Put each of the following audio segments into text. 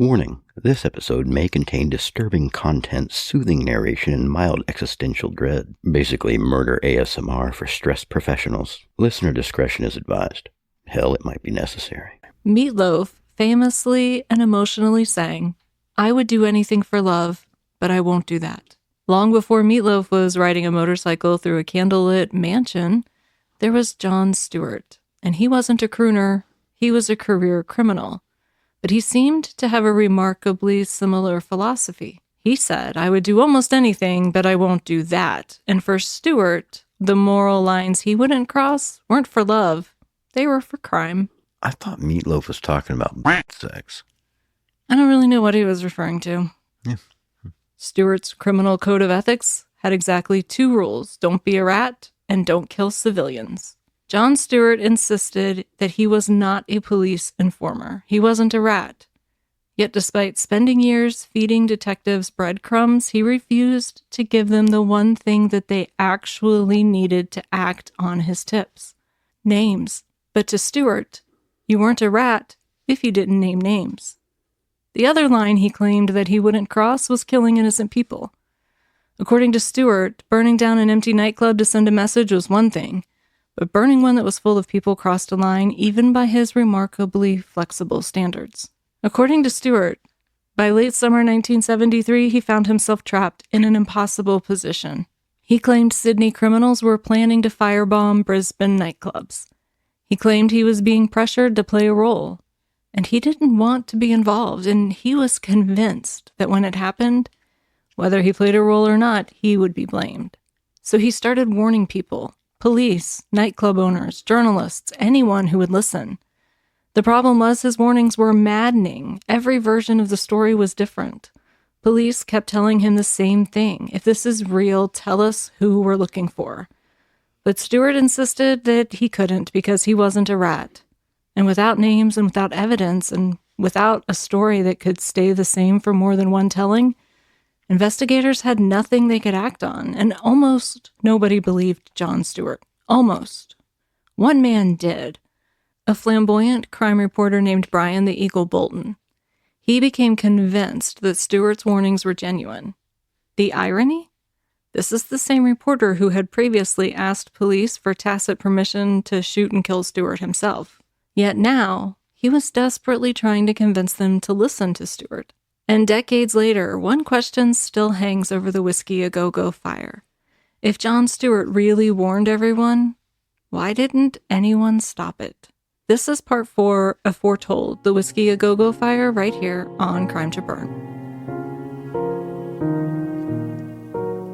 Warning, this episode may contain disturbing content, soothing narration, and mild existential dread. Basically, murder ASMR for stressed professionals. Listener discretion is advised. Hell, it might be necessary. Meatloaf famously and emotionally sang, "I would do anything for love, but I won't do that." Long before Meatloaf was riding a motorcycle through a candlelit mansion, there was Jon Stewart. And he wasn't a crooner, he was a career criminal. But he seemed to have a remarkably similar philosophy. He said, "I would do almost anything, but I won't do that." And for Stuart, the moral lines he wouldn't cross weren't for love, they were for crime. I thought Meatloaf was talking about sex. I don't really know what he was referring to. Yeah. Stuart's criminal code of ethics had exactly 2 rules: don't be a rat and don't kill civilians. Jon Stewart insisted that he was not a police informer. He wasn't a rat. Yet despite spending years feeding detectives breadcrumbs, he refused to give them the one thing that they actually needed to act on his tips: names. But to Stewart, you weren't a rat if you didn't name names. The other line he claimed that he wouldn't cross was killing innocent people. According to Stewart, burning down an empty nightclub to send a message was one thing, but burning one that was full of people crossed a line even by his remarkably flexible standards. According to Stewart, by late summer 1973, he found himself trapped in an impossible position. He claimed Sydney criminals were planning to firebomb Brisbane nightclubs. He claimed he was being pressured to play a role, and he didn't want to be involved, and he was convinced that when it happened, whether he played a role or not, he would be blamed. So he started warning people: police, nightclub owners, journalists, anyone who would listen. The problem was his warnings were maddening. Every version of the story was different. Police kept telling him the same thing: if this is real, tell us who we're looking for. But Stewart insisted that he couldn't because he wasn't a rat. And without names and without evidence and without a story that could stay the same for more than one telling, investigators had nothing they could act on, and almost nobody believed Jon Stewart. Almost. One man did. A flamboyant crime reporter named Brian the Eagle Bolton. He became convinced that Stewart's warnings were genuine. The irony? This is the same reporter who had previously asked police for tacit permission to shoot and kill Stuart himself. Yet now, he was desperately trying to convince them to listen to Stuart. And decades later, one question still hangs over the Whiskey A Go-Go fire. If Jon Stewart really warned everyone, why didn't anyone stop it? This is part 4 of Foretold, the Whiskey A Go-Go fire, right here on Crime to Burn.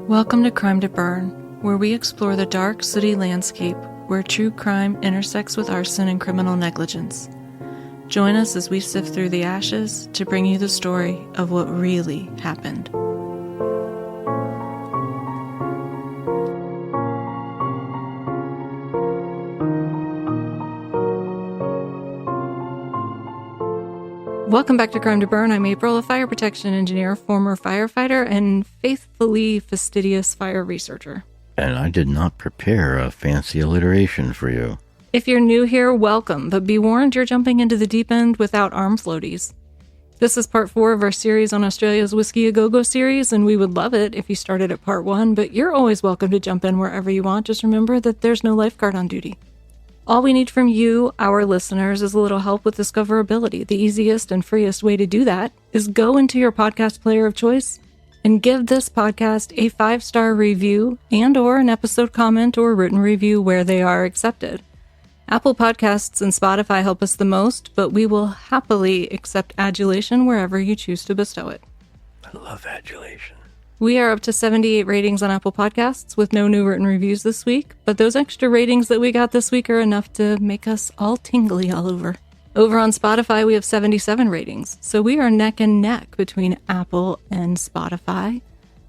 Welcome to Crime to Burn, where we explore the dark city landscape where true crime intersects with arson and criminal negligence. Join us as we sift through the ashes to bring you the story of what really happened. Welcome back to Crime to Burn. I'm April, a fire protection engineer, former firefighter, and faithfully fastidious fire researcher. And I did not prepare a fancy alliteration for you. If you're new here, welcome, but be warned you're jumping into the deep end without arm floaties. This is part 4 of our series on Australia's Whiskey A Go-Go series, and we would love it if you started at part 1, but you're always welcome to jump in wherever you want. Just remember that there's no lifeguard on duty. All we need from you, our listeners, is a little help with discoverability. The easiest and freest way to do that is go into your podcast player of choice and give this podcast a 5-star review and/or an episode comment or written review where they are accepted. Apple Podcasts and Spotify help us the most, but we will happily accept adulation wherever you choose to bestow it. I love adulation. We are up to 78 ratings on Apple Podcasts with no new written reviews this week, but those extra ratings that we got this week are enough to make us all tingly all over. Over on Spotify, we have 77 ratings, so we are neck and neck between Apple and Spotify,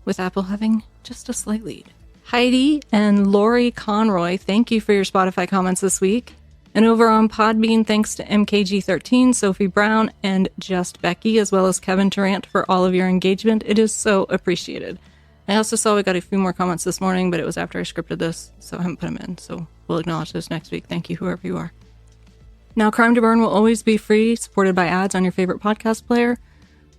with Apple having just a slight lead. Heidi and Lori Conroy, thank you for your Spotify comments this week. And over on Podbean, thanks to MKG13, Sophie Brown, and Just Becky, as well as Kevin Tarrant for all of your engagement. It is so appreciated. I also saw we got a few more comments this morning, but it was after I scripted this, so I haven't put them in. So we'll acknowledge those next week. Thank you, whoever you are. Now, Crime to Burn will always be free, supported by ads on your favorite podcast player.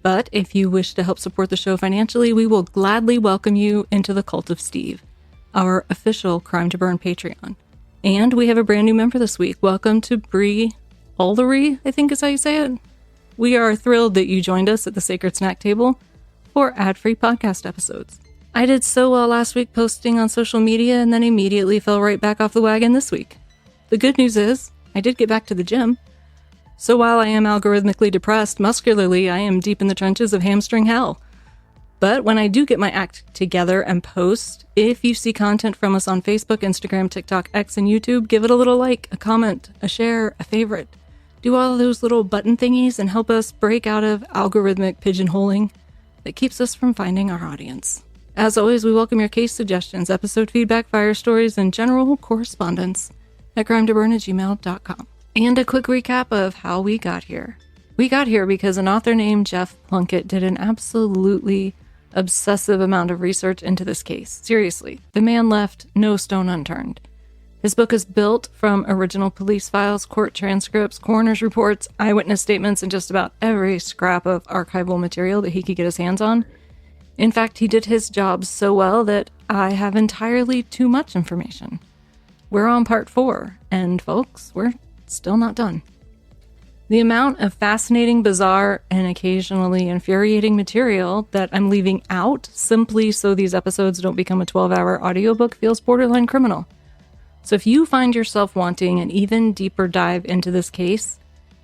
But if you wish to help support the show financially, we will gladly welcome you into the Cult of Steve, our official Crime to Burn Patreon. And we have a brand new member this week. Welcome to Bree Aldery, I think is how you say it. We are thrilled that you joined us at the Sacred Snack Table for ad-free podcast episodes. I did so well last week posting on social media and then immediately fell right back off the wagon this week. The good news is, I did get back to the gym. So while I am algorithmically depressed, muscularly, I am deep in the trenches of hamstring hell. But when I do get my act together and post, if you see content from us on Facebook, Instagram, TikTok, X, and YouTube, give it a little like, a comment, a share, a favorite. Do all those little button thingies and help us break out of algorithmic pigeonholing that keeps us from finding our audience. As always, we welcome your case suggestions, episode feedback, fire stories, and general correspondence at crimetoburn@gmail.com. And a quick recap of how we got here. We got here because an author named Geoff Plunkett did an absolutely obsessive amount of research into this case. Seriously, the man left no stone unturned. His book is built from original police files, court transcripts, coroner's reports, eyewitness statements, and just about every scrap of archival material that he could get his hands on. In fact, he did his job so well that I have entirely too much information. We're on part 4, and folks, we're still not done. The amount of fascinating, bizarre, and occasionally infuriating material that I'm leaving out simply so these episodes don't become a 12-hour audiobook feels borderline criminal. So if you find yourself wanting an even deeper dive into this case,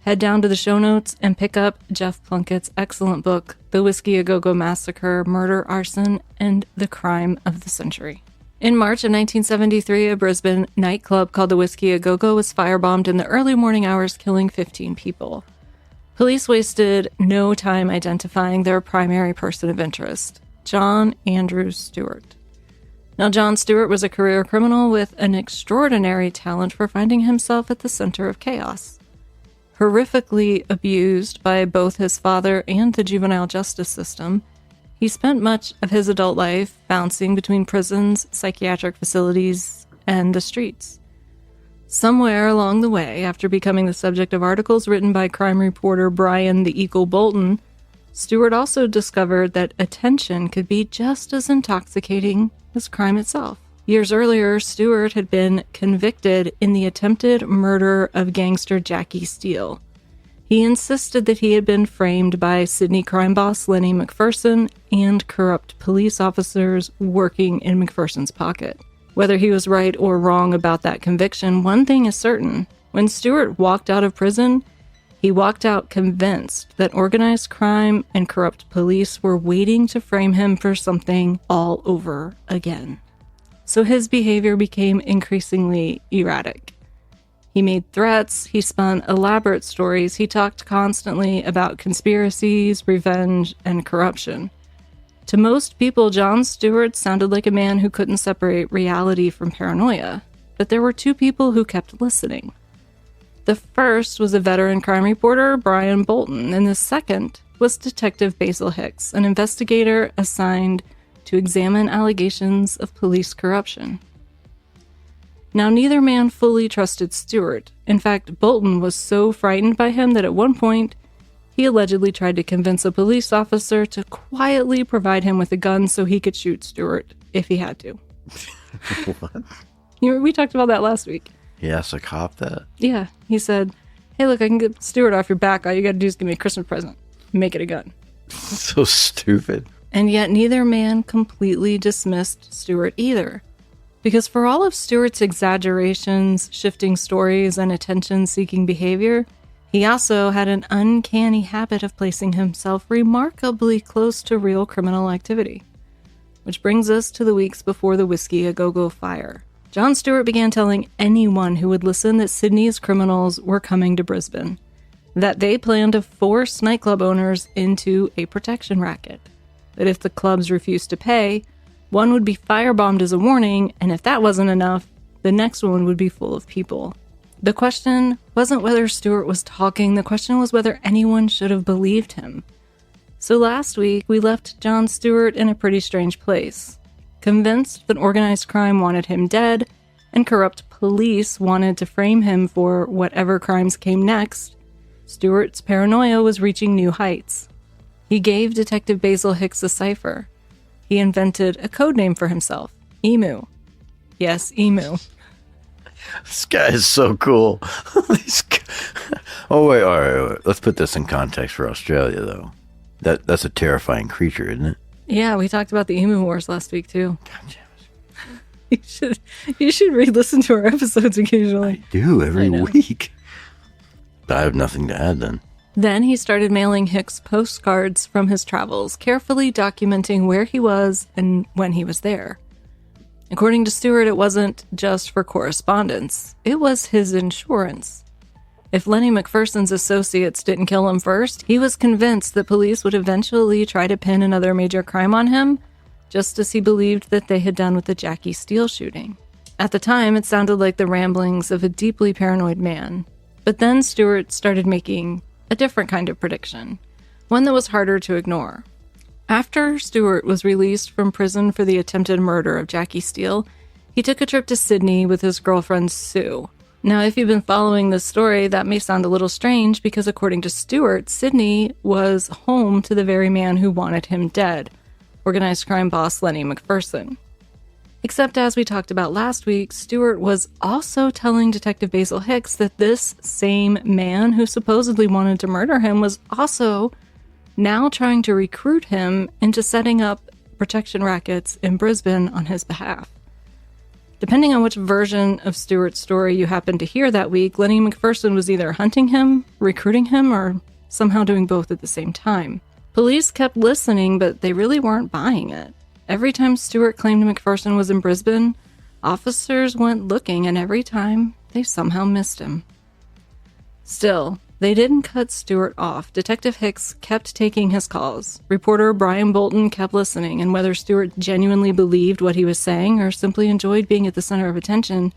head down to the show notes and pick up Geoff Plunkett's excellent book, The Whiskey A Go-Go Massacre, Murder, Arson, and the Crime of the Century. In March of 1973, a Brisbane nightclub called the Whiskey A Go-Go was firebombed in the early morning hours, killing 15 people. Police wasted no time identifying their primary person of interest, John Andrew Stuart. Now, John Stuart was a career criminal with an extraordinary talent for finding himself at the center of chaos. Horrifically abused by both his father and the juvenile justice system, he spent much of his adult life bouncing between prisons, psychiatric facilities, and the streets. Somewhere along the way, after becoming the subject of articles written by crime reporter Brian the Eagle Bolton, Stuart also discovered that attention could be just as intoxicating as crime itself. Years earlier, Stuart had been convicted in the attempted murder of gangster Jackie Steele. He insisted that he had been framed by Sydney crime boss Lenny McPherson and corrupt police officers working in McPherson's pocket. Whether he was right or wrong about that conviction, one thing is certain. When Stuart walked out of prison, he walked out convinced that organized crime and corrupt police were waiting to frame him for something all over again. So his behavior became increasingly erratic. He made threats, he spun elaborate stories, he talked constantly about conspiracies, revenge, and corruption. To most people, John Stuart sounded like a man who couldn't separate reality from paranoia, but there were two people who kept listening. The first was a veteran crime reporter, Brian Bolton, and the second was Detective Basil Hicks, an investigator assigned to examine allegations of police corruption. Now, neither man fully trusted Stuart. In fact, Bolton was so frightened by him that at one point, he allegedly tried to convince a police officer to quietly provide him with a gun so he could shoot Stuart if he had to. What? We talked about that last week. He asked a cop that? Yeah, he said, hey, look, I can get Stuart off your back. All you gotta do is give me a Christmas present. Make it a gun. So stupid. And yet neither man completely dismissed Stuart either. Because for all of Stuart's exaggerations, shifting stories, and attention-seeking behavior, he also had an uncanny habit of placing himself remarkably close to real criminal activity. Which brings us to the weeks before the Whiskey A Go-Go fire. John Stuart began telling anyone who would listen that Sydney's criminals were coming to Brisbane, that they planned to force nightclub owners into a protection racket, that if the clubs refused to pay, one would be firebombed as a warning, and if that wasn't enough, the next one would be full of people. The question wasn't whether Stuart was talking, the question was whether anyone should have believed him. So last week, we left John Stuart in a pretty strange place. Convinced that organized crime wanted him dead, and corrupt police wanted to frame him for whatever crimes came next, Stuart's paranoia was reaching new heights. He gave Detective Basil Hicks a cipher. He invented a code name for himself, Emu. Yes, Emu. This guy is so cool. Oh, wait, all right. Let's put this in context for Australia, though. That's a terrifying creature, isn't it? Yeah, we talked about the Emu Wars last week, too. God damn it. You should re-listen to our episodes occasionally. I do, every week. I have nothing to add, then. Then he started mailing Hicks postcards from his travels, carefully documenting where he was and when he was there. According to Stuart, it wasn't just for correspondence. It was his insurance. If Lenny McPherson's associates didn't kill him first, he was convinced that police would eventually try to pin another major crime on him, just as he believed that they had done with the Jackie Steele shooting. At the time, it sounded like the ramblings of a deeply paranoid man. But then Stuart started making a different kind of prediction, one that was harder to ignore. After Stuart was released from prison for the attempted murder of Jackie Steele, he took a trip to Sydney with his girlfriend Sue. Now, if you've been following this story, that may sound a little strange because according to Stuart, Sydney was home to the very man who wanted him dead, organized crime boss Lenny McPherson. Except as we talked about last week, Stuart was also telling Detective Basil Hicks that this same man who supposedly wanted to murder him was also now trying to recruit him into setting up protection rackets in Brisbane on his behalf. Depending on which version of Stuart's story you happen to hear that week, Lenny McPherson was either hunting him, recruiting him, or somehow doing both at the same time. Police kept listening, but they really weren't buying it. Every time Stuart claimed McPherson was in Brisbane, officers went looking, and every time, they somehow missed him. Still, they didn't cut Stuart off. Detective Hicks kept taking his calls. Reporter Brian Bolton kept listening, and whether Stuart genuinely believed what he was saying or simply enjoyed being at the center of attention,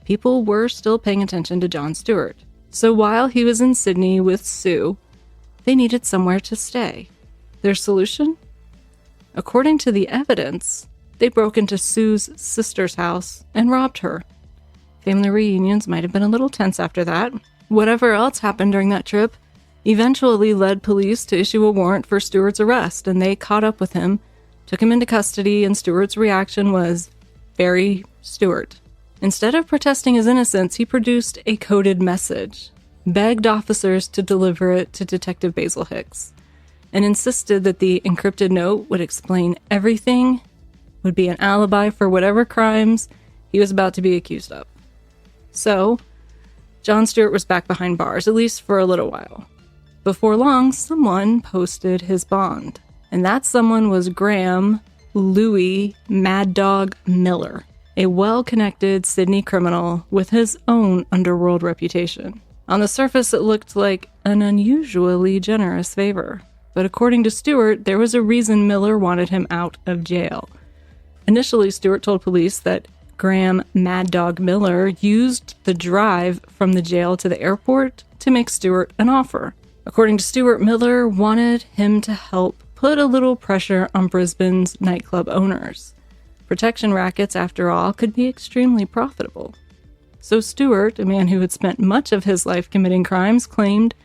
people were still paying attention to John Stuart. So while he was in Sydney with Sue, they needed somewhere to stay. Their solution? According to the evidence, they broke into Sue's sister's house and robbed her. Family reunions might have been a little tense after that. Whatever else happened during that trip eventually led police to issue a warrant for Stuart's arrest, and they caught up with him, took him into custody, and Stuart's reaction was very Stuart. Instead of protesting his innocence, he produced a coded message, begged officers to deliver it to Detective Basil Hicks, and insisted that the encrypted note would explain everything, would be an alibi for whatever crimes he was about to be accused of. So, John Stuart was back behind bars, at least for a little while. Before long, someone posted his bond, and that someone was Graham Louis Mad Dog Miller, a well-connected Sydney criminal with his own underworld reputation. On the surface, it looked like an unusually generous favor, but according to Stuart, there was a reason Miller wanted him out of jail. Initially, Stuart told police that Graham Mad Dog Miller used the drive from the jail to the airport to make Stuart an offer. According to Stuart, Miller wanted him to help put a little pressure on Brisbane's nightclub owners. Protection rackets, after all, could be extremely profitable. So Stuart, a man who had spent much of his life committing crimes, claimed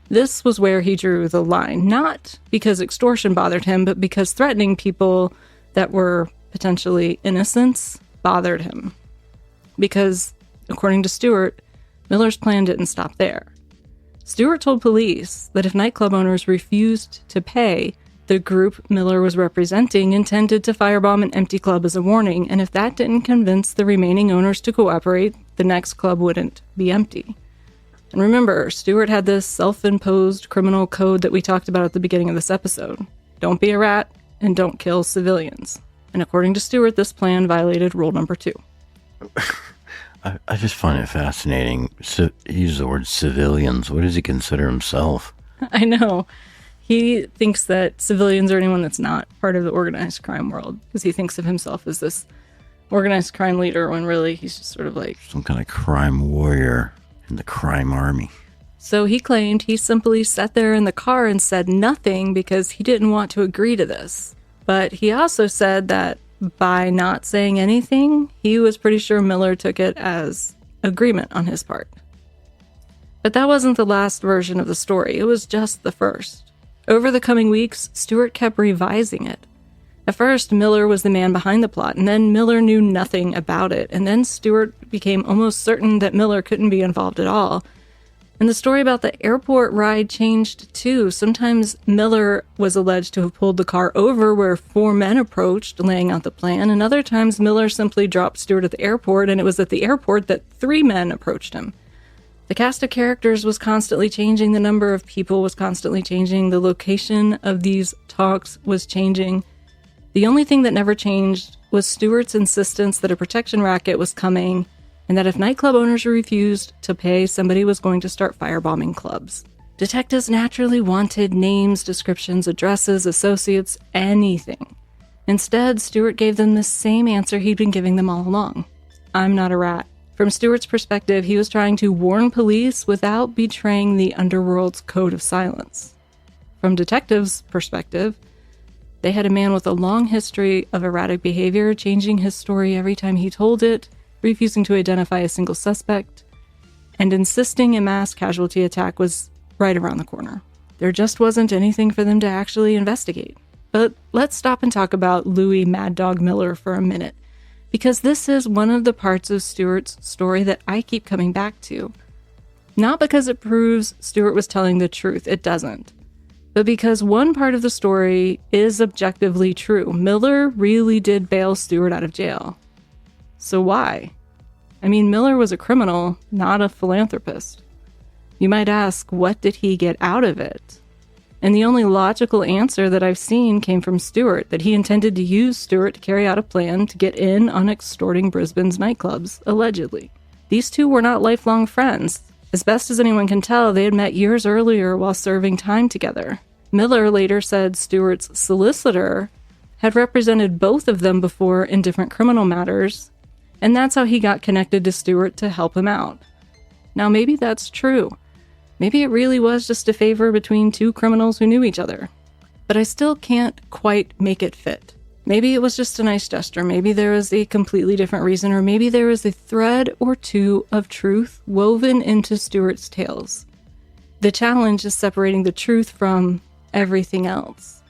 this was where he drew the line, not because extortion bothered him, but because threatening people that were potentially innocents bothered him. Because, according to Stuart, Miller's plan didn't stop there. Stuart told police that if nightclub owners refused to pay, the group Miller was representing intended to firebomb an empty club as a warning, and if that didn't convince the remaining owners to cooperate, the next club wouldn't be empty. And remember, Stuart had this self-imposed criminal code that we talked about at the beginning of this episode. Don't be a rat, and don't kill civilians. And according to Stuart, this plan violated rule number 2. I just find it fascinating. So, he used the word civilians. What does he consider himself? I know. He thinks that civilians are anyone that's not part of the organized crime world, because he thinks of himself as this organized crime leader when really he's just sort of like some kind of crime warrior in the crime army. So he claimed he simply sat there in the car and said nothing because he didn't want to agree to this. But he also said that by not saying anything, he was pretty sure Miller took it as agreement on his part. But that wasn't the last version of the story. It was just the first. Over the coming weeks, Stuart kept revising it. At first, Miller was the man behind the plot, and then Miller knew nothing about it, and then Stuart became almost certain that Miller couldn't be involved at all. And the story about the airport ride changed too. Sometimes Miller was alleged to have pulled the car over where 4 men approached, laying out the plan, and other times Miller simply dropped Stuart at the airport, and it was at the airport that 3 men approached him. The cast of characters was constantly changing, the number of people was constantly changing, the location of these talks was changing. The only thing that never changed was Stuart's insistence that a protection racket was coming, and that if nightclub owners refused to pay, somebody was going to start firebombing clubs. Detectives naturally wanted names, descriptions, addresses, associates, anything. Instead, Stuart gave them the same answer he'd been giving them all along. I'm not a rat. From Stuart's perspective, he was trying to warn police without betraying the underworld's code of silence. From detectives' perspective, they had a man with a long history of erratic behavior, changing his story every time he told it, refusing to identify a single suspect, and insisting a mass casualty attack was right around the corner. There just wasn't anything for them to actually investigate. But let's stop and talk about Louis Mad Dog Miller for a minute, because this is one of the parts of Stuart's story that I keep coming back to. Not because it proves Stuart was telling the truth, it doesn't. But because one part of the story is objectively true. Miller really did bail Stuart out of jail. So why? I mean, Miller was a criminal, not a philanthropist. You might ask, what did he get out of it? And the only logical answer that I've seen came from Stuart, that he intended to use Stuart to carry out a plan to get in on extorting Brisbane's nightclubs, allegedly. These two were not lifelong friends. As best as anyone can tell, they had met years earlier while serving time together. Miller later said Stuart's solicitor had represented both of them before in different criminal matters, and that's how he got connected to Stuart to help him out. Now, maybe that's true. Maybe it really was just a favor between 2 criminals who knew each other. But I still can't quite make it fit. Maybe it was just a nice gesture. Maybe there was a completely different reason, or maybe there was a thread or 2 of truth woven into Stuart's tales. The challenge is separating the truth from everything else,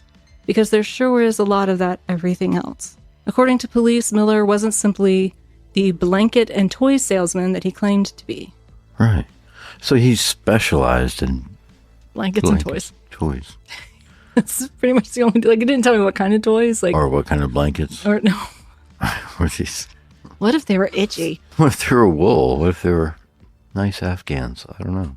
because there sure is a lot of that everything else. According to police, Miller wasn't simply the blanket and toy salesman that he claimed to be. Right. So he specialized in blankets and toys. Toys. That's pretty much the only, like, it didn't tell me what kind of toys, like, or what kind of blankets. Or no. Or these. What if they were itchy? What if they were wool? What if they were nice Afghans? I don't know.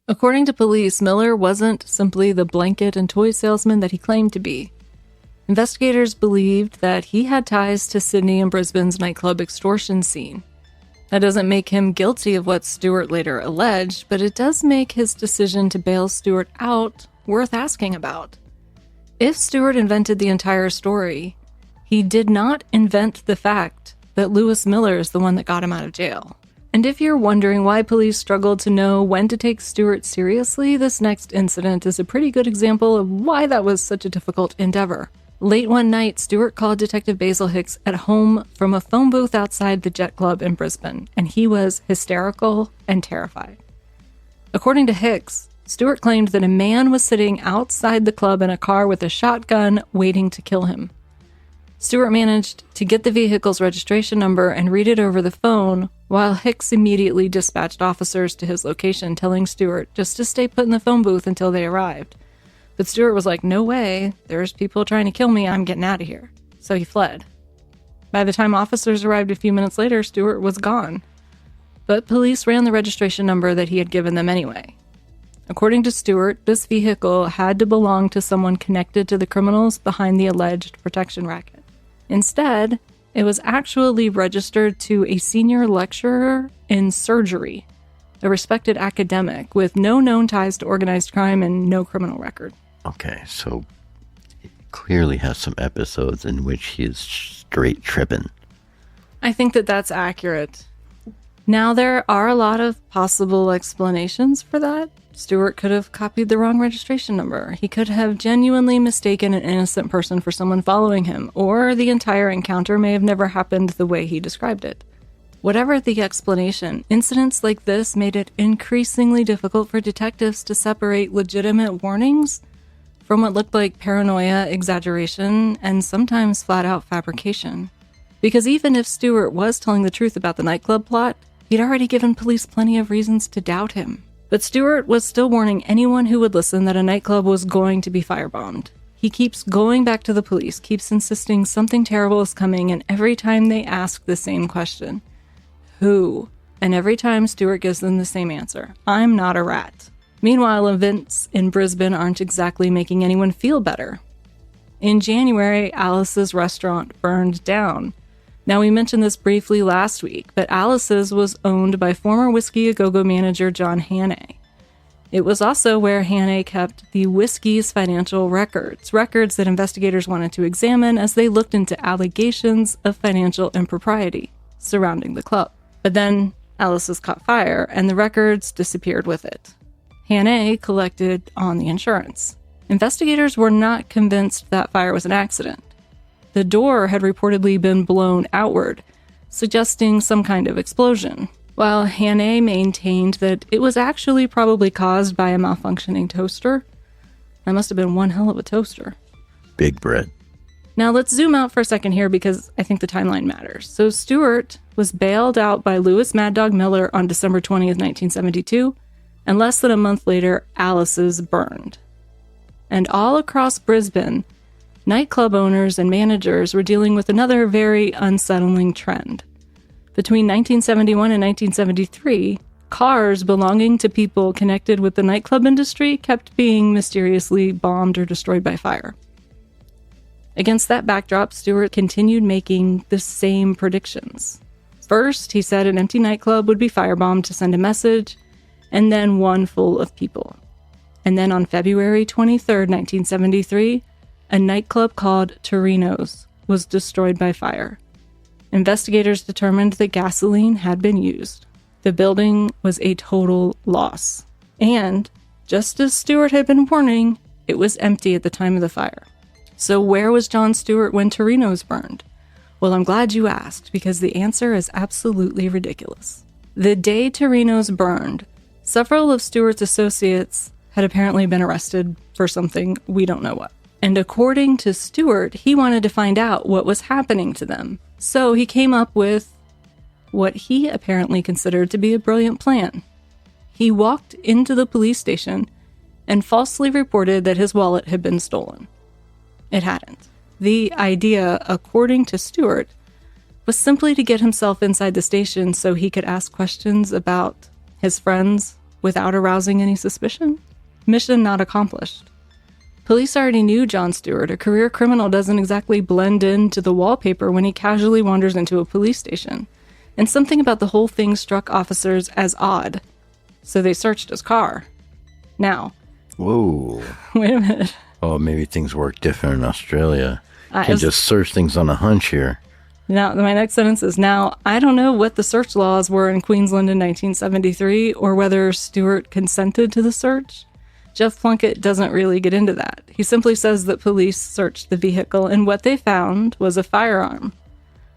According to police, Miller wasn't simply the blanket and toy salesman that he claimed to be. Investigators believed that he had ties to Sydney and Brisbane's nightclub extortion scene. That doesn't make him guilty of what Stuart later alleged, but it does make his decision to bail Stuart out worth asking about. If Stuart invented the entire story, he did not invent the fact that Lewis Miller is the one that got him out of jail. And if you're wondering why police struggled to know when to take Stuart seriously, this next incident is a pretty good example of why that was such a difficult endeavor. Late one night, Stuart called Detective Basil Hicks at home from a phone booth outside the Jet Club in Brisbane, and he was hysterical and terrified. According to Hicks, Stuart claimed that a man was sitting outside the club in a car with a shotgun waiting to kill him. Stuart managed to get the vehicle's registration number and read it over the phone, while Hicks immediately dispatched officers to his location, telling Stuart just to stay put in the phone booth until they arrived. But Stuart was like, no way, there's people trying to kill me, I'm getting out of here. So he fled. By the time officers arrived a few minutes later, Stuart was gone. But police ran the registration number that he had given them anyway. According to Stuart, this vehicle had to belong to someone connected to the criminals behind the alleged protection racket. Instead, it was actually registered to a senior lecturer in surgery, a respected academic with no known ties to organized crime and no criminal record. Okay, so he clearly has some episodes in which he is straight tripping. I think that that's accurate. Now, there are a lot of possible explanations for that. Stuart could have copied the wrong registration number. He could have genuinely mistaken an innocent person for someone following him, or the entire encounter may have never happened the way he described it. Whatever the explanation, incidents like this made it increasingly difficult for detectives to separate legitimate warnings from what looked like paranoia, exaggeration, and sometimes flat-out fabrication. Because even if Stuart was telling the truth about the nightclub plot, he'd already given police plenty of reasons to doubt him. But Stuart was still warning anyone who would listen that a nightclub was going to be firebombed. He keeps going back to the police, keeps insisting something terrible is coming, and every time they ask the same question, who? And every time Stuart gives them the same answer, I'm not a rat. Meanwhile, events in Brisbane aren't exactly making anyone feel better. In January, Alice's restaurant burned down. Now, we mentioned this briefly last week, but Alice's was owned by former Whiskey A Go-Go manager John Hannay. It was also where Hannay kept the whiskey's financial records that investigators wanted to examine as they looked into allegations of financial impropriety surrounding the club. But then Alice's caught fire, and the records disappeared with it. Hannay collected on the insurance. Investigators were not convinced that fire was an accident. The door had reportedly been blown outward, suggesting some kind of explosion, while Hannay maintained that it was actually probably caused by a malfunctioning toaster. That must have been one hell of a toaster. Big bread. Now let's zoom out for a second here because I think the timeline matters. So Stuart was bailed out by Lewis Mad Dog Miller on December 20th, 1972, and less than a month later, Alice's burned. And all across Brisbane, nightclub owners and managers were dealing with another very unsettling trend. Between 1971 and 1973, cars belonging to people connected with the nightclub industry kept being mysteriously bombed or destroyed by fire. Against that backdrop, Stuart continued making the same predictions. First, he said an empty nightclub would be firebombed to send a message, and then one full of people. And then on February 23rd, 1973, a nightclub called Torino's was destroyed by fire. Investigators determined that gasoline had been used. The building was a total loss. And, just as Stuart had been warning, it was empty at the time of the fire. So where was John Stuart when Torino's burned? Well, I'm glad you asked, because the answer is absolutely ridiculous. The day Torino's burned, several of Stuart's associates had apparently been arrested for something we don't know what. And according to Stuart, he wanted to find out what was happening to them. So he came up with what he apparently considered to be a brilliant plan. He walked into the police station and falsely reported that his wallet had been stolen. It hadn't. The idea, according to Stuart, was simply to get himself inside the station so he could ask questions about his friends without arousing any suspicion. Mission not accomplished. Police already knew John Stuart. A career criminal doesn't exactly blend into the wallpaper when he casually wanders into a police station. And something about the whole thing struck officers as odd. So they searched his car. Now. Whoa. Wait a minute. Oh, maybe things work different in Australia. Can't just search things on a hunch here. Now, my next sentence is, now, I don't know what the search laws were in Queensland in 1973 or whether Stuart consented to the search. Geoff Plunkett doesn't really get into that. He simply says that police searched the vehicle and what they found was a firearm.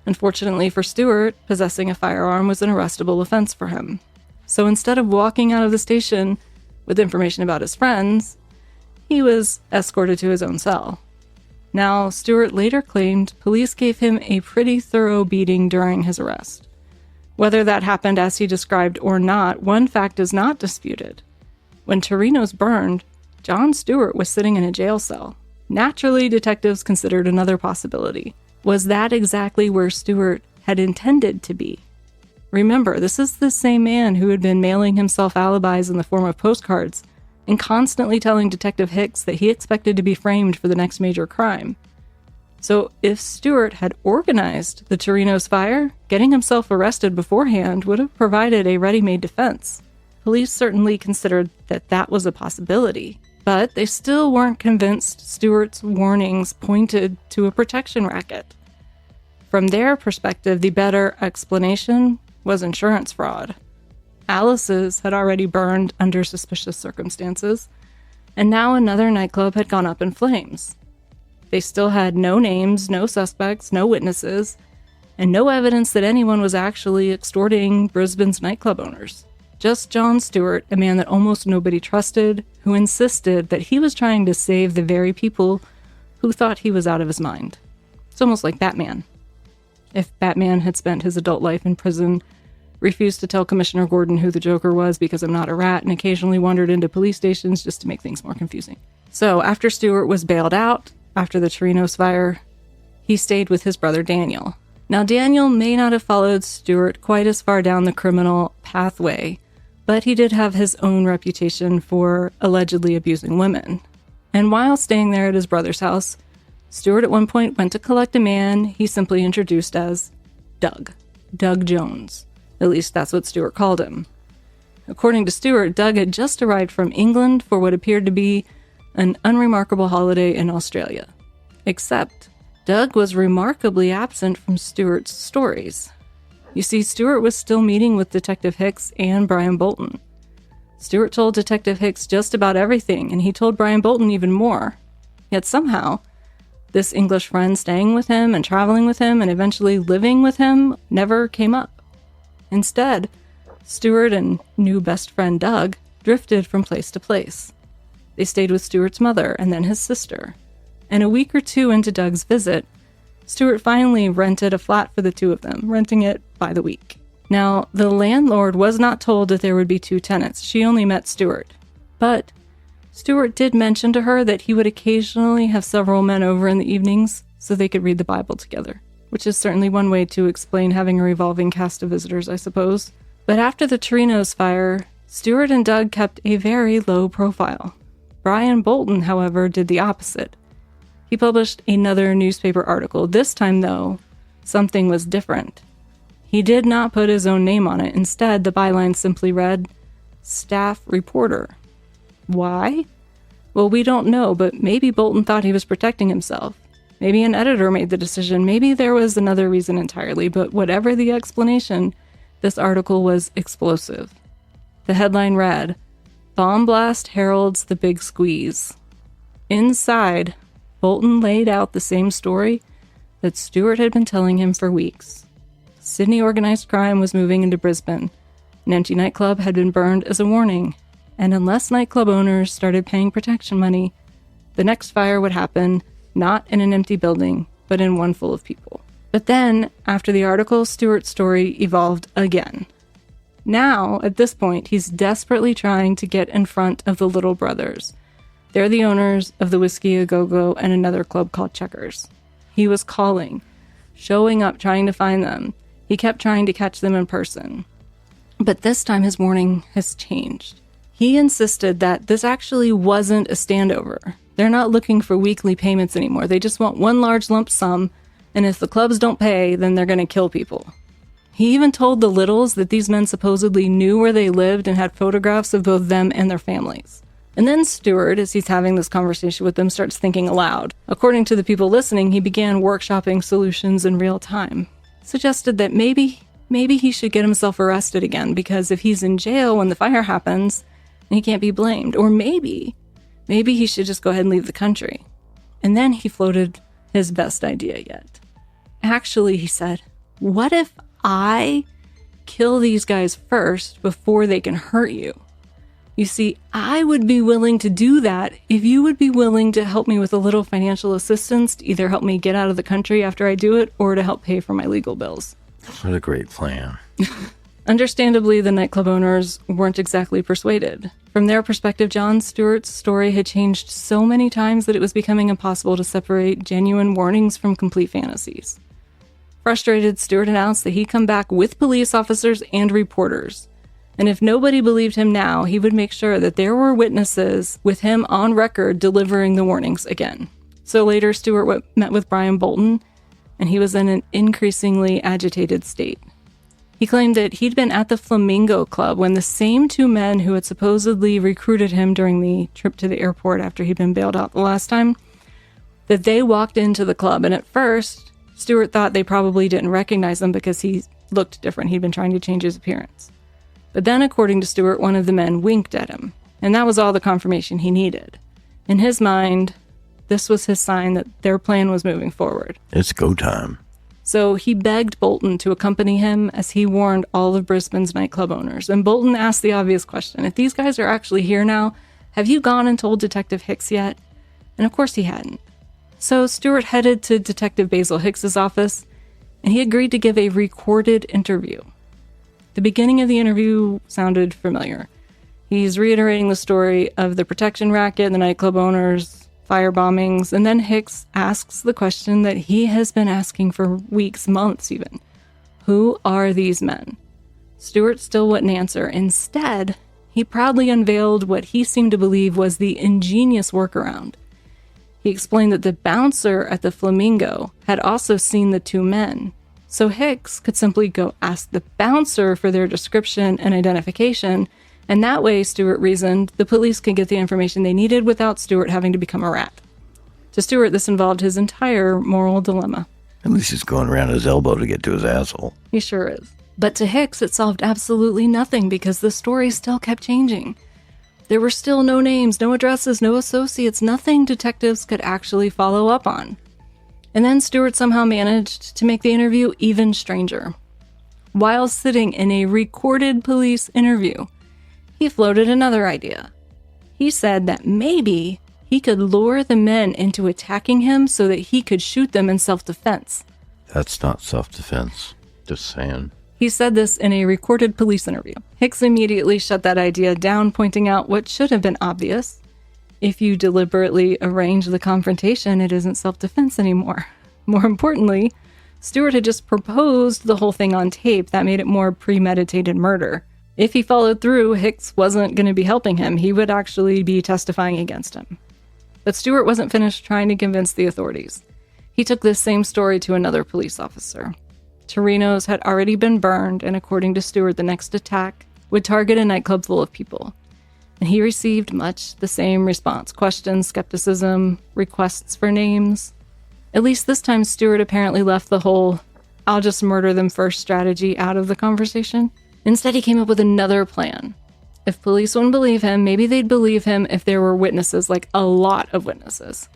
Unfortunately for Stuart, possessing a firearm was an arrestable offense for him. So instead of walking out of the station with information about his friends, he was escorted to his own cell. Now, Stuart later claimed police gave him a pretty thorough beating during his arrest. Whether that happened as he described or not, one fact is not disputed. When Torino's burned, John Stuart was sitting in a jail cell. Naturally, detectives considered another possibility. Was that exactly where Stuart had intended to be? Remember, this is the same man who had been mailing himself alibis in the form of postcards and constantly telling Detective Hicks that he expected to be framed for the next major crime. So if Stuart had organized the Torino's fire, getting himself arrested beforehand would have provided a ready-made defense. Police certainly considered that that was a possibility, but they still weren't convinced Stuart's warnings pointed to a protection racket. From their perspective, the better explanation was insurance fraud. Alice's had already burned under suspicious circumstances, and now another nightclub had gone up in flames. They still had no names, no suspects, no witnesses, and no evidence that anyone was actually extorting Brisbane's nightclub owners. Just John Stuart, a man that almost nobody trusted, who insisted that he was trying to save the very people who thought he was out of his mind. It's almost like Batman. If Batman had spent his adult life in prison, refused to tell Commissioner Gordon who the Joker was because I'm not a rat, and occasionally wandered into police stations just to make things more confusing. So after Stuart was bailed out, after the Torinos fire, he stayed with his brother Daniel. Now Daniel may not have followed Stuart quite as far down the criminal pathway, but he did have his own reputation for allegedly abusing women. And while staying there at his brother's house, Stuart at one point went to collect a man he simply introduced as Doug Jones. At least that's what Stuart called him. According to Stuart, Doug had just arrived from England for what appeared to be an unremarkable holiday in Australia. Except, Doug was remarkably absent from Stuart's stories. You see, Stuart was still meeting with Detective Hicks and Brian Bolton. Stuart told Detective Hicks just about everything, and he told Brian Bolton even more. Yet somehow, this English friend staying with him and traveling with him and eventually living with him never came up. Instead, Stuart and new best friend Doug drifted from place to place. They stayed with Stuart's mother and then his sister. And a week or two into Doug's visit, Stuart finally rented a flat for the two of them, renting it by the week. Now, the landlord was not told that there would be two tenants. She only met Stuart. But Stuart did mention to her that he would occasionally have several men over in the evenings so they could read the Bible together, which is certainly one way to explain having a revolving cast of visitors, I suppose. But after the Torinos fire, Stuart and Doug kept a very low profile. Brian Bolton, however, did the opposite. He published another newspaper article. This time, though, something was different. He did not put his own name on it. Instead, the byline simply read, "Staff Reporter." Why? Well, we don't know, but maybe Bolton thought he was protecting himself. Maybe an editor made the decision. Maybe there was another reason entirely, but whatever the explanation, this article was explosive. The headline read, "Bomb Blast Heralds the Big Squeeze." Inside, Bolton laid out the same story that Stuart had been telling him for weeks. Sydney organized crime was moving into Brisbane. An empty nightclub had been burned as a warning, and unless nightclub owners started paying protection money, the next fire would happen not in an empty building, but in one full of people. But then, after the article, Stuart's story evolved again. Now, at this point, he's desperately trying to get in front of the Little Brothers. They're the owners of the Whiskey A Go-Go and another club called Checkers. He was calling, showing up, trying to find them. He kept trying to catch them in person. But this time his warning has changed. He insisted that this actually wasn't a standover. They're not looking for weekly payments anymore. They just want one large lump sum, and if the clubs don't pay, then they're going to kill people. He even told the Littles that these men supposedly knew where they lived and had photographs of both them and their families. And then Stuart, as he's having this conversation with them, starts thinking aloud. According to the people listening, he began workshopping solutions in real time. Suggested that maybe he should get himself arrested again, because if he's in jail when the fire happens, he can't be blamed. Or maybe he should just go ahead and leave the country. And then he floated his best idea yet. Actually, he said, what if I kill these guys first before they can hurt you? You see, I would be willing to do that if you would be willing to help me with a little financial assistance to either help me get out of the country after I do it or to help pay for my legal bills. What a great plan. Understandably, the nightclub owners weren't exactly persuaded. From their perspective, John Stewart's story had changed so many times that it was becoming impossible to separate genuine warnings from complete fantasies. Frustrated, Stuart announced that he'd come back with police officers and reporters. And if nobody believed him now, he would make sure that there were witnesses with him on record delivering the warnings again. So later, Stuart met with Brian Bolton, and he was in an increasingly agitated state. He claimed that he'd been at the Flamingo Club when the same two men who had supposedly recruited him during the trip to the airport after he'd been bailed out the last time, that they walked into the club. And at first, Stuart thought they probably didn't recognize him because he looked different. He'd been trying to change his appearance. But then, according to Stuart, one of the men winked at him, and that was all the confirmation he needed. In his mind, this was his sign that their plan was moving forward. It's go time. So he begged Bolton to accompany him as he warned all of Brisbane's nightclub owners. And Bolton asked the obvious question, if these guys are actually here now, have you gone and told Detective Hicks yet? And of course he hadn't. So Stuart headed to Detective Basil Hicks's office, and he agreed to give a recorded interview. The beginning of the interview sounded familiar. He's reiterating the story of the protection racket, the nightclub owners, fire bombings, and then Hicks asks the question that he has been asking for weeks, months even. Who are these men? Stuart still wouldn't answer. Instead, he proudly unveiled what he seemed to believe was the ingenious workaround. He explained that the bouncer at the Flamingo had also seen the two men, so Hicks could simply go ask the bouncer for their description and identification, and that way, Stuart reasoned, the police could get the information they needed without Stuart having to become a rat. To Stuart, this involved his entire moral dilemma. At least he's going around his elbow to get to his asshole. He sure is. But to Hicks, it solved absolutely nothing because the story still kept changing. There were still no names, no addresses, no associates, nothing detectives could actually follow up on. And then Stuart somehow managed to make the interview even stranger. While sitting in a recorded police interview, he floated another idea. He said that maybe he could lure the men into attacking him so that he could shoot them in self-defense. That's not self-defense. Just saying. He said this in a recorded police interview. Hicks immediately shut that idea down, pointing out what should have been obvious. If you deliberately arrange the confrontation, it isn't self-defense anymore. More importantly, Stuart had just proposed the whole thing on tape. That made it more premeditated murder. If he followed through, Hicks wasn't going to be helping him. He would actually be testifying against him. But Stuart wasn't finished trying to convince the authorities. He took this same story to another police officer. Torino's had already been burned, and according to Stuart, the next attack would target a nightclub full of people. And he received much the same response: questions, skepticism, requests for names. At least this time, Stuart apparently left the whole "I'll just murder them first" strategy out of the conversation. Instead, he came up with another plan. If police wouldn't believe him, maybe they'd believe him if there were witnesses, like a lot of witnesses.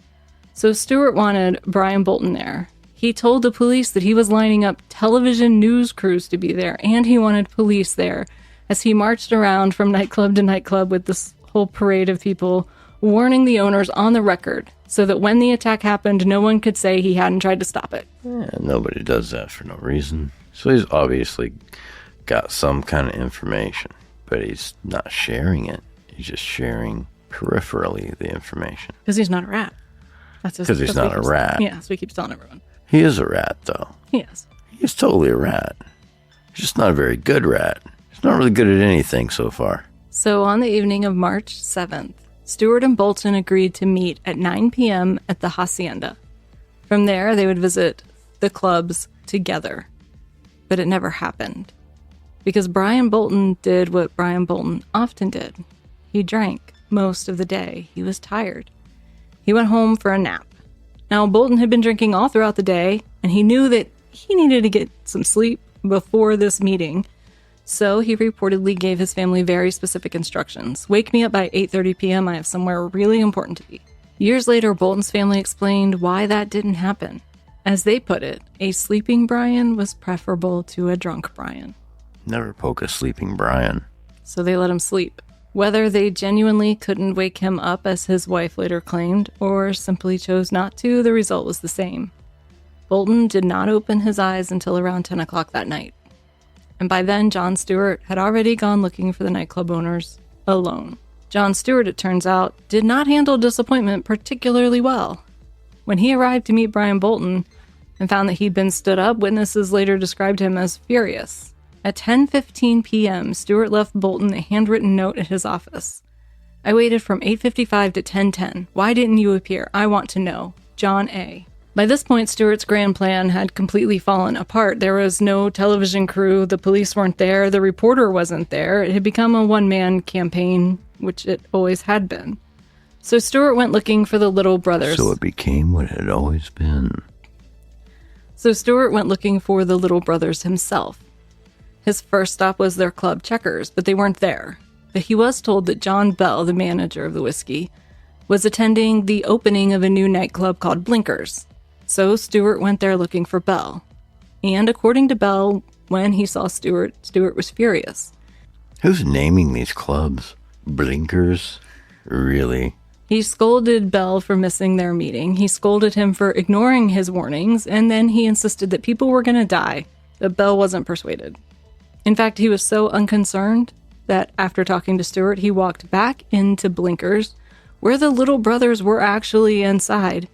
So Stuart wanted Brian Bolton there. He told the police that he was lining up television news crews to be there, and he wanted police there as he marched around from nightclub to nightclub with this whole parade of people, warning the owners on the record so that when the attack happened, no one could say he hadn't tried to stop it. Yeah, nobody does that for no reason. So he's obviously got some kind of information, but he's not sharing it. He's just sharing peripherally the information. Because he's not a rat. Because he's not a rat. Yeah, so he keeps telling everyone. He is a rat, though. He is. He's totally a rat. He's just not a very good rat. He's not really good at anything so far. So on the evening of March 7th, Stuart and Bolton agreed to meet at 9 p.m. at the Hacienda. From there, they would visit the clubs together. But it never happened. Because Brian Bolton did what Brian Bolton often did. He drank most of the day. He was tired. He went home for a nap. Now, Bolton had been drinking all throughout the day, and he knew that he needed to get some sleep before this meeting. So he reportedly gave his family very specific instructions. Wake me up by 8:30 p.m. I have somewhere really important to be. Years later, Bolton's family explained why that didn't happen. As they put it, a sleeping Brian was preferable to a drunk Brian. Never poke a sleeping Brian. So they let him sleep. Whether they genuinely couldn't wake him up, as his wife later claimed, or simply chose not to, the result was the same. Bolton did not open his eyes until around 10 o'clock that night. And by then, John Stuart had already gone looking for the nightclub owners alone. John Stuart, it turns out, did not handle disappointment particularly well. When he arrived to meet Brian Bolton and found that he'd been stood up, witnesses later described him as furious. At 10:15 p.m., Stuart left Bolton a handwritten note at his office. I waited from 8:55 to 10:10. Why didn't you appear? I want to know. John A. By this point, Stuart's grand plan had completely fallen apart. There was no television crew, the police weren't there, the reporter wasn't there. It had become a one-man campaign, which it always had been. So Stuart went looking for the Little Brothers. So it became what it had always been. So Stuart went looking for the Little Brothers himself. His first stop was their club, Checkers, but they weren't there. But he was told that John Bell, the manager of the whiskey, was attending the opening of a new nightclub called Blinkers. So Stuart went there looking for Bell. And according to Bell, when he saw Stuart, Stuart was furious. Who's naming these clubs? Blinkers? Really? He scolded Bell for missing their meeting. He scolded him for ignoring his warnings, and then he insisted that people were going to die. But Bell wasn't persuaded. In fact, he was so unconcerned that after talking to Stuart, he walked back into Blinkers, where the little brothers were actually inside,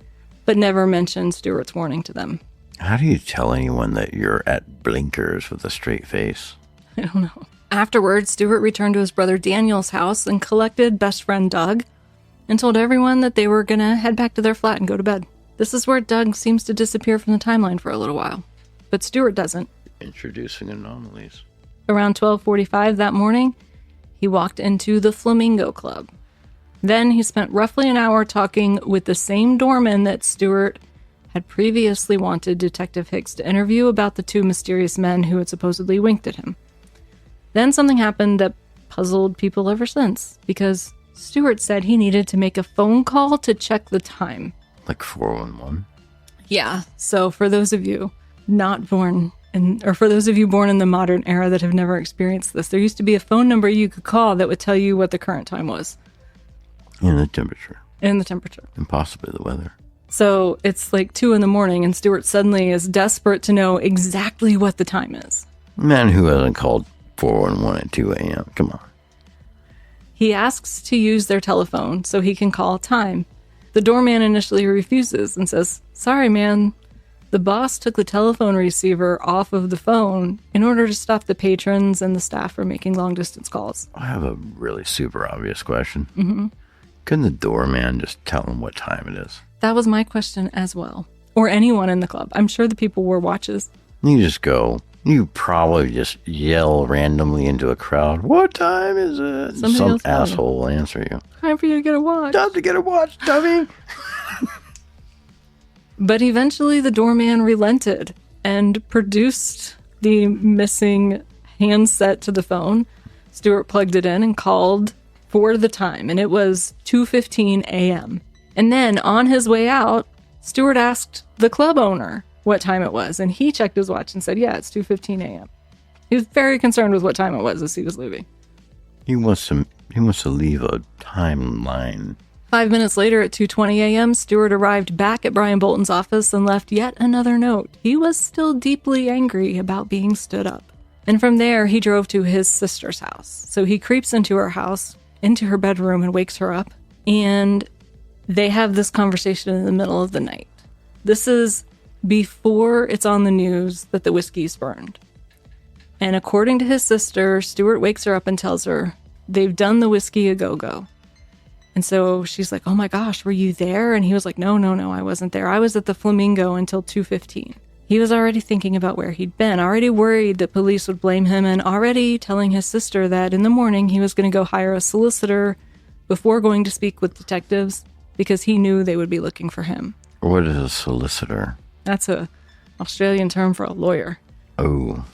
but never mentioned Stuart's warning to them. How do you tell anyone that you're at Blinkers with a straight face? I don't know. Afterwards, Stuart returned to his brother Daniel's house and collected best friend Doug and told everyone that they were going to head back to their flat and go to bed. This is where Doug seems to disappear from the timeline for a little while, but Stuart doesn't. Introducing anomalies. Around 12:45 that morning, he walked into the Flamingo Club. Then he spent roughly an hour talking with the same doorman that Stuart had previously wanted Detective Hicks to interview about the two mysterious men who had supposedly winked at him. Then something happened that puzzled people ever since, because Stuart said he needed to make a phone call to check the time. Like 411? Yeah, so for those of you born in the modern era that have never experienced this, there used to be a phone number you could call that would tell you what the current time was. And the temperature. And the temperature. And possibly the weather. So it's like 2 a.m, and Stuart suddenly is desperate to know exactly what the time is. Man who hasn't called 411 at 2 a.m. Come on. He asks to use their telephone so he can call time. The doorman initially refuses and says, "Sorry, man. The boss took the telephone receiver off of the phone in order to stop the patrons and the staff from making long-distance calls." I have a really super obvious question. Mm-hmm. Couldn't the doorman just tell him what time it is? That was my question as well. Or anyone in the club. I'm sure the people wore watches. You just go. You probably just yell randomly into a crowd, "What time is it?" Some asshole will answer you. "Time for you to get a watch." "Time to get a watch, dummy." But eventually the doorman relented and produced the missing handset to the phone. Stuart plugged it in and called for the time, and it was 2:15 a.m. And then on his way out, Stuart asked the club owner what time it was, and he checked his watch and said, "Yeah, it's 2:15 a.m. He was very concerned with what time it was as he was leaving. He wants to leave a timeline. 5 minutes later at 2:20 a.m., Stuart arrived back at Brian Bolton's office and left yet another note. He was still deeply angry about being stood up. And from there, he drove to his sister's house. So he creeps into her house, into her bedroom, and wakes her up. And they have this conversation in the middle of the night. This is before it's on the news that the whiskey's burned. And according to his sister, Stuart wakes her up and tells her they've done the whiskey a go-go. And so she's like, "Oh my gosh, were you there?" And he was like, No, I wasn't there. I was at the Flamingo until 2:15. He was already thinking about where he'd been, already worried that police would blame him, and already telling his sister that in the morning he was going to go hire a solicitor before going to speak with detectives because he knew they would be looking for him. What is a solicitor? That's a Australian term for a lawyer. Oh.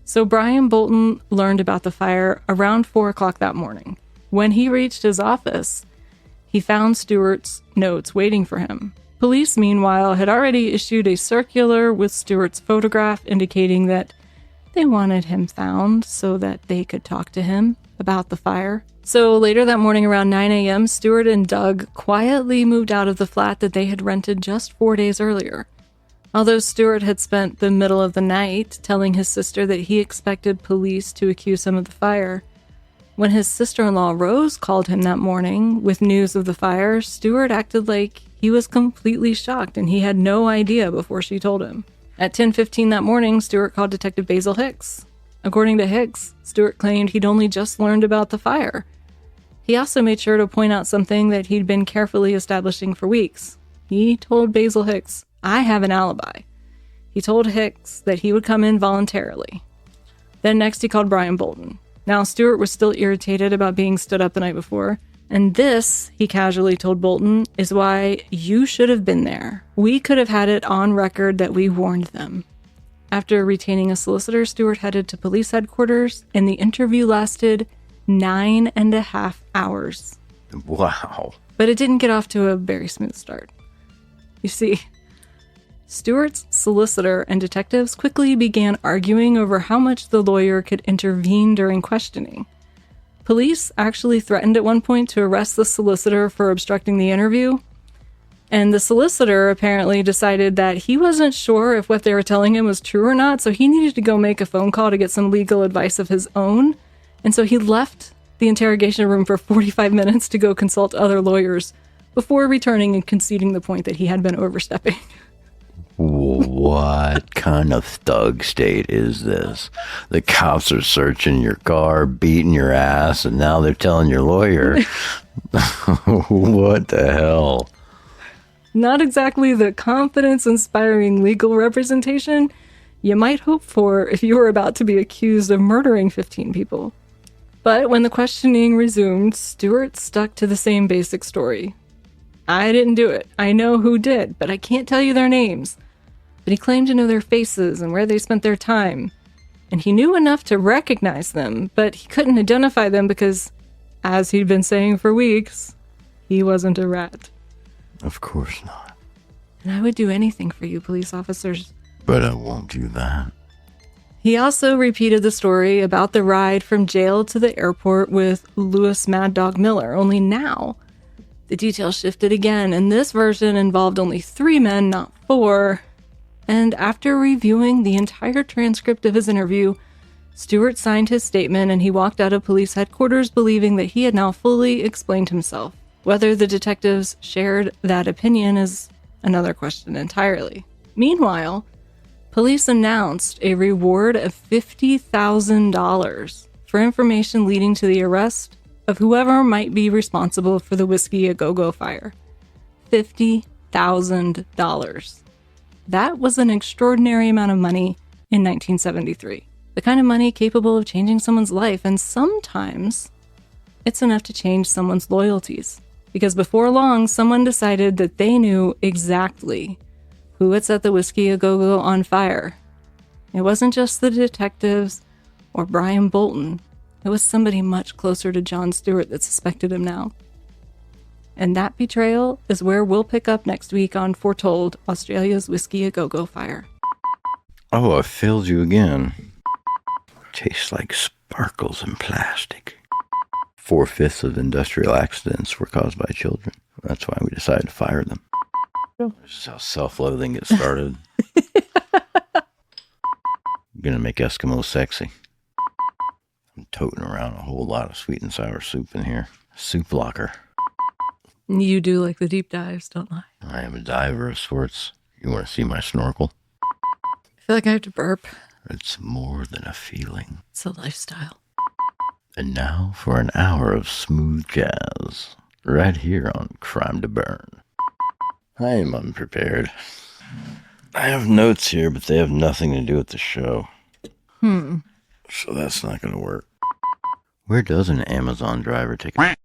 So Brian Bolton learned about the fire around 4 o'clock that morning. When he reached his office, he found Stuart's notes waiting for him. Police, meanwhile, had already issued a circular with Stuart's photograph indicating that they wanted him found so that they could talk to him about the fire. So later that morning around 9 a.m., Stuart and Doug quietly moved out of the flat that they had rented just 4 days earlier. Although Stuart had spent the middle of the night telling his sister that he expected police to accuse him of the fire, when his sister-in-law Rose called him that morning with news of the fire, Stuart acted like he was completely shocked and he had no idea before she told him. At 10:15 that morning, Stuart called Detective Basil Hicks. According to Hicks, Stuart claimed he'd only just learned about the fire. He also made sure to point out something that he'd been carefully establishing for weeks. He told Basil Hicks, "I have an alibi." He told Hicks that he would come in voluntarily. Then next he called Brian Bolton. Now, Stuart was still irritated about being stood up the night before, and this, he casually told Bolton, is why you should have been there. We could have had it on record that we warned them. After retaining a solicitor, Stuart headed to police headquarters, and the interview lasted 9.5 hours. Wow. But it didn't get off to a very smooth start. You see, Stuart's solicitor and detectives quickly began arguing over how much the lawyer could intervene during questioning. Police actually threatened at one point to arrest the solicitor for obstructing the interview, and the solicitor apparently decided that he wasn't sure if what they were telling him was true or not, so he needed to go make a phone call to get some legal advice of his own, and so he left the interrogation room for 45 minutes to go consult other lawyers before returning and conceding the point that he had been overstepping. What kind of thug state is this? The cops are searching your car, beating your ass, and now they're telling your lawyer. What the hell? Not exactly the confidence-inspiring legal representation you might hope for if you were about to be accused of murdering 15 people. But when the questioning resumed, Stuart stuck to the same basic story. I didn't do it. I know who did, but I can't tell you their names. But he claimed to know their faces and where they spent their time. And he knew enough to recognize them, but he couldn't identify them because, as he'd been saying for weeks, he wasn't a rat. Of course not. And I would do anything for you, police officers. But I won't do that. He also repeated the story about the ride from jail to the airport with Louis Mad Dog Miller, only now the details shifted again, and this version involved only 3 men, not 4. And after reviewing the entire transcript of his interview, Stuart signed his statement and he walked out of police headquarters believing that he had now fully explained himself. Whether the detectives shared that opinion is another question entirely. Meanwhile, police announced a reward of $50,000 for information leading to the arrest of whoever might be responsible for the Whiskey A Go-Go fire. $50,000. That was an extraordinary amount of money in 1973. The kind of money capable of changing someone's life, and sometimes it's enough to change someone's loyalties. Because before long, someone decided that they knew exactly who had set the Whiskey A Go-Go on fire. It wasn't just the detectives or Brian Bolton. It was somebody much closer to John Stuart that suspected him now. And that betrayal is where we'll pick up next week on Foretold, Australia's Whiskey A Go-Go fire. Oh, I failed you again. Tastes like sparkles and plastic. 4/5 of industrial accidents were caused by children. That's why we decided to fire them. This is how self-loathing gets started. I'm gonna make Eskimos sexy. I'm toting around a whole lot of sweet and sour soup in here. Soup locker. You do like the deep dives, don't I? I am a diver of sorts. You want to see my snorkel? I feel like I have to burp. It's more than a feeling. It's a lifestyle. And now for an hour of smooth jazz, right here on Crime to Burn. I am unprepared. I have notes here, but they have nothing to do with the show. So that's not going to work. Where does an Amazon driver take a... I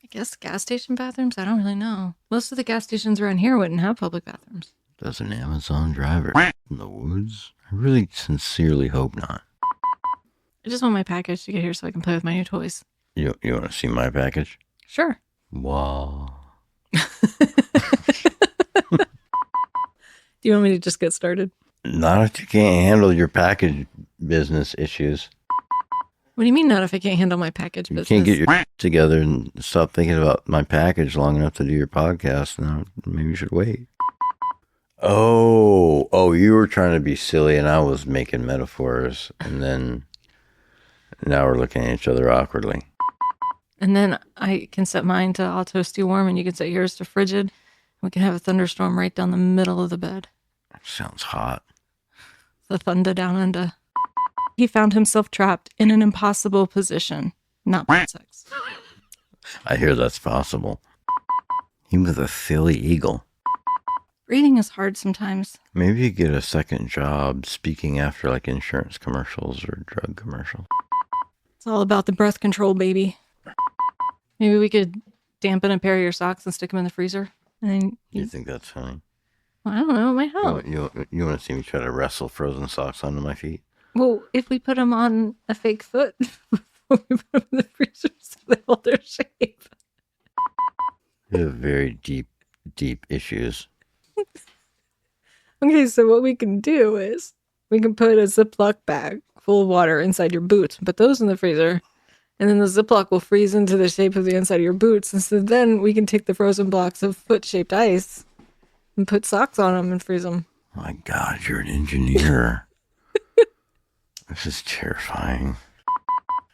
guess gas station bathrooms? I don't really know. Most of the gas stations around here wouldn't have public bathrooms. Does an Amazon driver in the woods? I really sincerely hope not. I just want my package to get here so I can play with my new toys. You want to see my package? Sure. Wow. Do you want me to just get started? Not if you can't handle your package business issues. What do you mean not if I can't handle my package business? You can't get your together and stop thinking about my package long enough to do your podcast. Now maybe you should wait. Oh, you were trying to be silly and I was making metaphors. And then now we're looking at each other awkwardly. And then I can set mine to all toasty warm and you can set yours to frigid. We can have a thunderstorm right down the middle of the bed. Sounds hot. The thunder down under. He found himself trapped in an impossible position. Not bad sex. I hear that's possible. He was a silly eagle. Reading is hard sometimes. Maybe you get a second job speaking after like insurance commercials or drug commercials. It's all about the breath control, baby. Maybe we could dampen a pair of your socks and stick them in the freezer. And then You think that's funny? I don't know. It might help. You want to see me try to wrestle frozen socks onto my feet? Well, if we put them on a fake foot before we put them in the freezer so they hold their shape. You have very deep issues. Okay, so what we can do is we can put a Ziploc bag full of water inside your boots and put those in the freezer. And then the Ziploc will freeze into the shape of the inside of your boots. And so then we can take the frozen blocks of foot-shaped ice and put socks on them and freeze them. My God, you're an engineer. This is terrifying.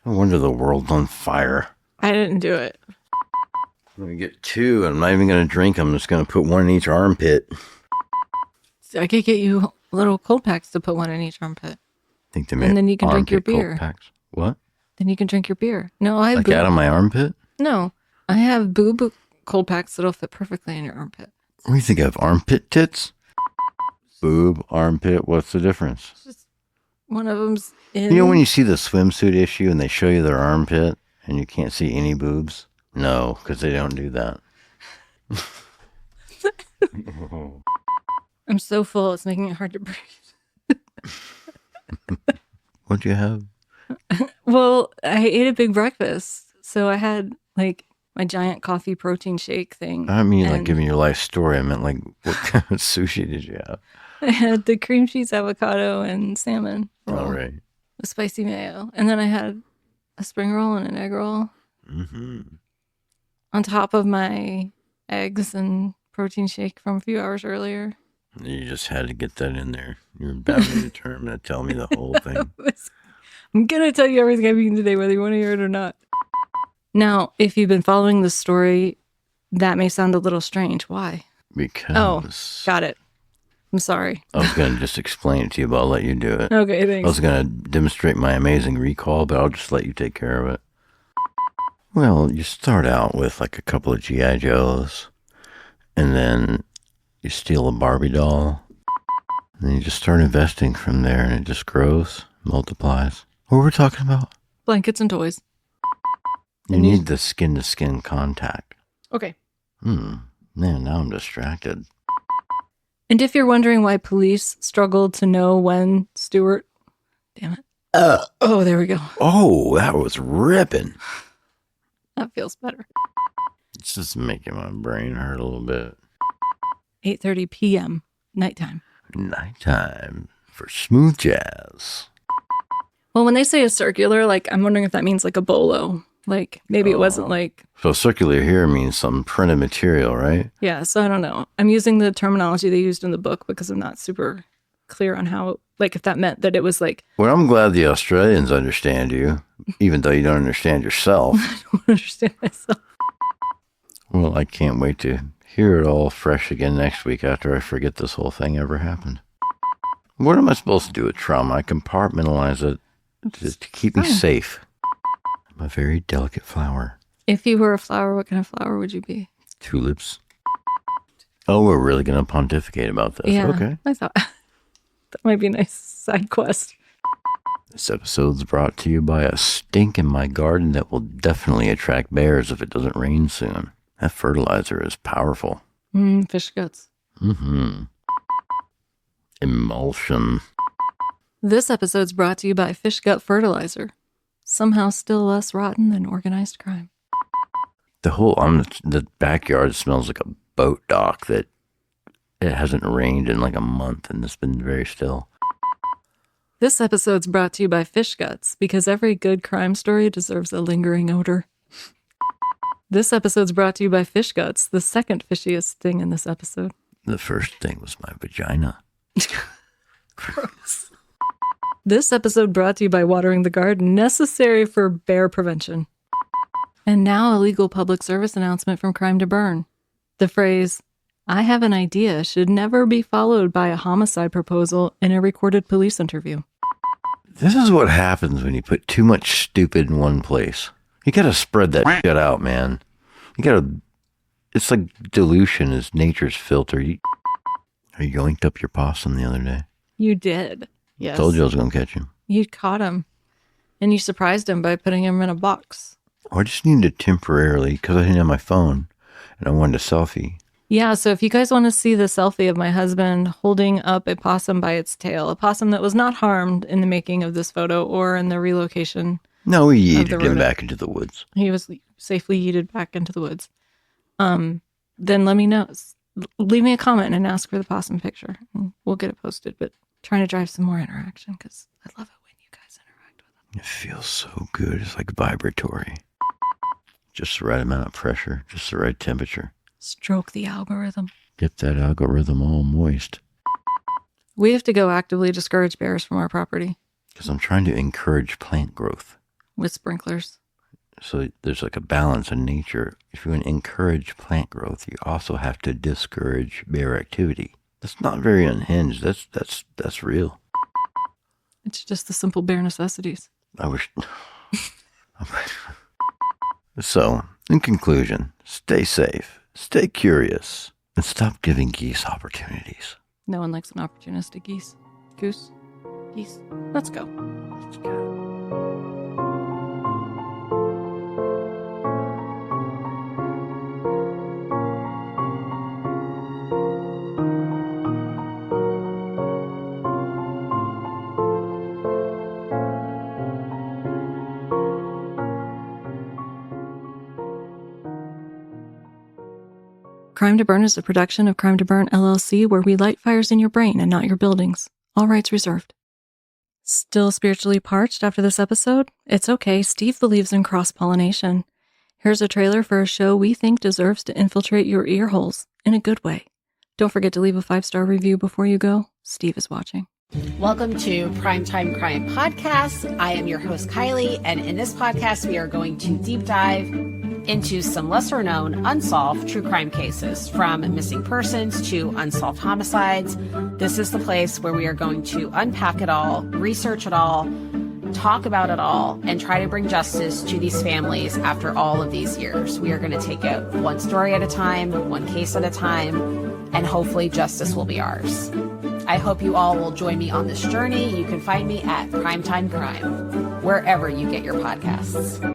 No wonder the world's on fire. I didn't do it. I'm going to get 2. I'm not even going to drink them. I'm just going to put 1 in each armpit. I could get you little cold packs to put 1 in each armpit. Think they and then you can drink your beer. Packs. What? Then you can drink your beer. No, I have like out of my armpit? No, I have boob cold packs that'll fit perfectly in your armpit. What do you think of? Armpit tits? Boob, armpit, what's the difference? Just one of them's in. You know when you see the swimsuit issue and they show you their armpit and you can't see any boobs? No, because they don't do that. I'm so full, it's making it hard to breathe. What'd you have? Well, I ate a big breakfast. So I had like my giant coffee protein shake thing. I mean like giving your life story. I meant like what kind of sushi did you have? I had the cream cheese avocado and salmon roll. All right. With spicy mayo. And then I had a spring roll and an egg roll. Mm-hmm. On top of my eggs and protein shake from a few hours earlier. You just had to get that in there. You're badly determined to tell me the whole thing. I'm going to tell you everything I've eaten today, whether you want to hear it or not. Now, if you've been following this story, that may sound a little strange. Why? Because... Oh, got it. I'm sorry. I was going to just explain it to you, but I'll let you do it. Okay, thanks. I was going to demonstrate my amazing recall, but I'll just let you take care of it. Well, you start out with like a couple of G.I. Joes, and then you steal a Barbie doll, and then you just start investing from there, and it just grows, multiplies. What were we talking about? Blankets and toys. You need the skin-to-skin contact. Okay. Man, now I'm distracted. And if you're wondering why police struggled to know when Stuart... Damn it. Oh, there we go. Oh, that was ripping. That feels better. It's just making my brain hurt a little bit. 8:30 p.m. Nighttime. Nighttime for smooth jazz. Well, when they say a circular, like, I'm wondering if that means like a bolo. Like, maybe it wasn't like... So circular here means some printed material, right? Yeah, so I don't know. I'm using the terminology they used in the book because I'm not super clear on how, like, if that meant that it was like... Well, I'm glad the Australians understand you, even though you don't understand yourself. I don't understand myself. Well, I can't wait to hear it all fresh again next week after I forget this whole thing ever happened. What am I supposed to do with trauma? I compartmentalize it to keep me safe. I'm a very delicate flower. If you were a flower, what kind of flower would you be? Tulips. Oh, we're really going to pontificate about this. Yeah, okay. I thought that might be a nice side quest. This episode's brought to you by a stink in my garden that will definitely attract bears if it doesn't rain soon. That fertilizer is powerful. Fish guts. Mm-hmm. Emulsion. This episode's brought to you by Fish Gut Fertilizer. Somehow still less rotten than organized crime. The backyard smells like a boat dock that it hasn't rained in like a month and it's been very still. This episode's brought to you by Fish Guts because every good crime story deserves a lingering odor. This episode's brought to you by Fish Guts, the second fishiest thing in this episode. The first thing was my vagina. Gross. This episode brought to you by Watering the Garden, necessary for bear prevention. And now a legal public service announcement from Crime to Burn. The phrase, "I have an idea," should never be followed by a homicide proposal in a recorded police interview. This is what happens when you put too much stupid in one place. You gotta spread that shit out, man. It's like dilution is nature's filter. I yoinked up your possum the other day. You did. Yes. Told you I was going to catch him. You caught him. And you surprised him by putting him in a box. I just needed to temporarily, because I didn't have my phone, and I wanted a selfie. Yeah, so if you guys want to see the selfie of my husband holding up a possum by its tail, a possum that was not harmed in the making of this photo or in the relocation. No, we yeeted him back into the woods. He was safely yeeted back into the woods. Then let me know. Leave me a comment and ask for the possum picture. We'll get it posted, but trying to drive some more interaction because I love it when you guys interact with it. It feels so good. It's like vibratory. Just the right amount of pressure, just the right temperature. Stroke the algorithm. Get that algorithm all moist. We have to go actively discourage bears from our property. Because I'm trying to encourage plant growth. With sprinklers. So there's like a balance in nature. If you want to encourage plant growth, you also have to discourage bear activity. That's not very unhinged. That's real. It's just the simple bear necessities. I wish... So, in conclusion, stay safe, stay curious, and stop giving geese opportunities. No one likes an opportunistic goose. Geese. Let's go. Let's go. Crime to Burn is a production of Crime to Burn, LLC, where we light fires in your brain and not your buildings. All rights reserved. Still spiritually parched after this episode? It's okay, Steve believes in cross-pollination. Here's a trailer for a show we think deserves to infiltrate your ear holes in a good way. Don't forget to leave a 5-star review before you go. Steve is watching. Welcome to Primetime Crime Podcast. I am your host, Kylie, and in this podcast, we are going to deep dive into some lesser-known unsolved true crime cases, from missing persons to unsolved homicides. This is the place where we are going to unpack it all, research it all, talk about it all, and try to bring justice to these families after all of these years. We are going to take it one story at a time, one case at a time, and hopefully justice will be ours. I hope you all will join me on this journey. You can find me at Primetime Crime, wherever you get your podcasts.